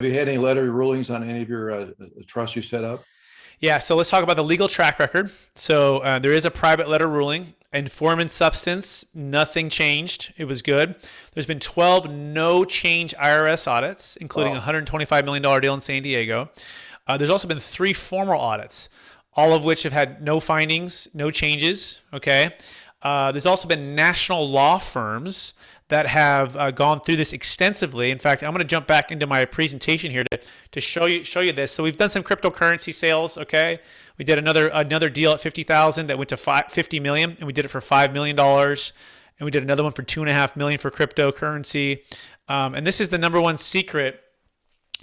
Have you had any letter rulings on any of your trusts you set up? Yeah, so let's talk about the legal track record. So there is a private letter ruling. In form and substance, nothing changed. It was good. There's been 12 no change IRS audits, including a Wow. $125 million deal in San Diego. There's also been 3 formal audits, all of which have had no findings, no changes. Okay. There's also been national law firms that have gone through this extensively. In fact, I'm going to jump back into my presentation here to show you this. So we've done some cryptocurrency sales. Okay, we did another deal at 50,000 that went to 50 million, and we did it for $5 million. And we did another one for $2.5 million for cryptocurrency. And this is the number one secret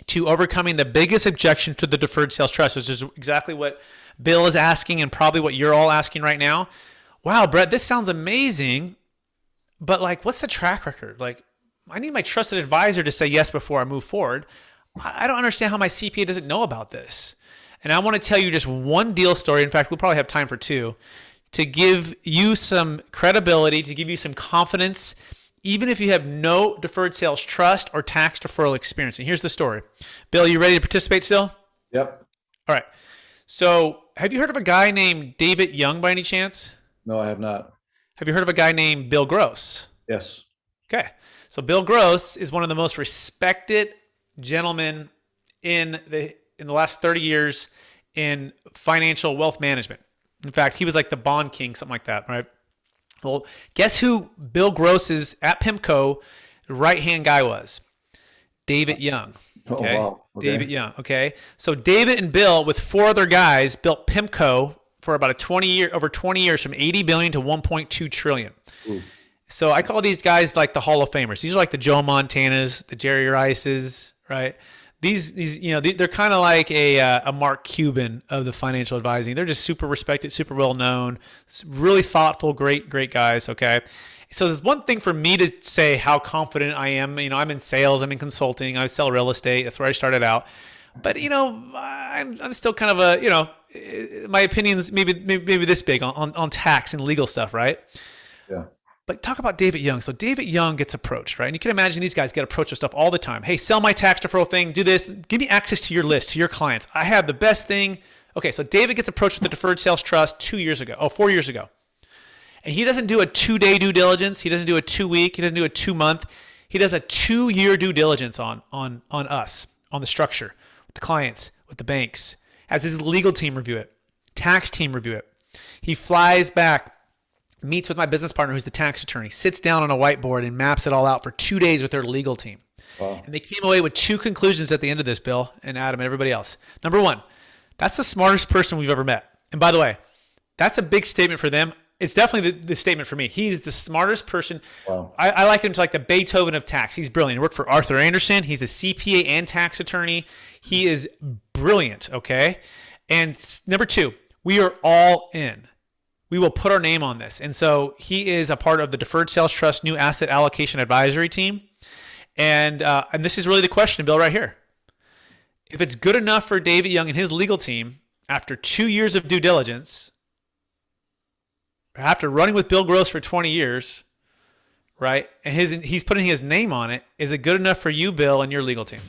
to overcoming the biggest objection to the deferred sales trust, which is exactly what Bill is asking and probably what you're all asking right now. Wow, Brett, this sounds amazing, but like, what's the track record? Like, I need my trusted advisor to say yes before I move forward. I don't understand how my CPA doesn't know about this. And I want to tell you just one deal story. In fact, we'll probably have time for 2 to give you some credibility, to give you some confidence, even if you have no deferred sales trust or tax deferral experience. And here's the story. Bill, you ready to participate still? Yep. All right. So have you heard of a guy named David Young by any chance? No, I have not. Have you heard of a guy named Bill Gross? Yes. Okay. So Bill Gross is one of the most respected gentlemen in the last 30 years in financial wealth management. In fact, he was like the bond king, something like that, right? Well, guess who Bill Gross's at PIMCO right-hand guy was? David Young. Okay. Oh, wow. Okay. David Young. Okay. So David and Bill, with 4 other guys, built PIMCO for about over 20 years, from 80 billion to 1.2 trillion. Ooh. So I call these guys like the Hall of Famers. These are like the Joe Montanas, the Jerry Rices, right? These they're kind of like a Mark Cuban of the financial advising. They're just super respected, super well known, really thoughtful, great guys. Okay. So there's one thing for me to say how confident I am. I'm in sales, I'm in consulting, I sell real estate. That's where I started out. But I'm still kind of my opinion's maybe this big on tax and legal stuff, right? Yeah. But talk about David Young. So David Young gets approached, right? And you can imagine these guys get approached with stuff all the time. Hey, sell my tax deferral thing, do this, give me access to your list, to your clients. I have the best thing. Okay, so David gets approached with the Deferred Sales Trust 4 years ago. And he doesn't do a 2-day due diligence. He doesn't do a 2-week. He doesn't do a 2-month. He does a 2-year due diligence on us, on the structure, with the clients, with the banks. Has his legal team review it, tax team review it. He flies back, meets with my business partner who's the tax attorney, sits down on a whiteboard and maps it all out for 2 days with their legal team. Wow. And they came away with 2 conclusions at the end of this, Bill and Adam and everybody else. Number 1, that's the smartest person we've ever met. And by the way, that's a big statement for them. It's definitely the statement for me. He's the smartest person. Wow. I like him to like the Beethoven of tax. He's brilliant. He worked for Arthur Andersen. He's a CPA and tax attorney. He is brilliant, okay? And number 2, we are all in. We will put our name on this. And so he is a part of the Deferred Sales Trust New Asset Allocation Advisory team. And this is really the question, Bill, right here. If it's good enough for David Young and his legal team, after 2 years of due diligence, after running with Bill Gross for 20 years, right, and he's putting his name on it, is it good enough for you, Bill, and your legal team?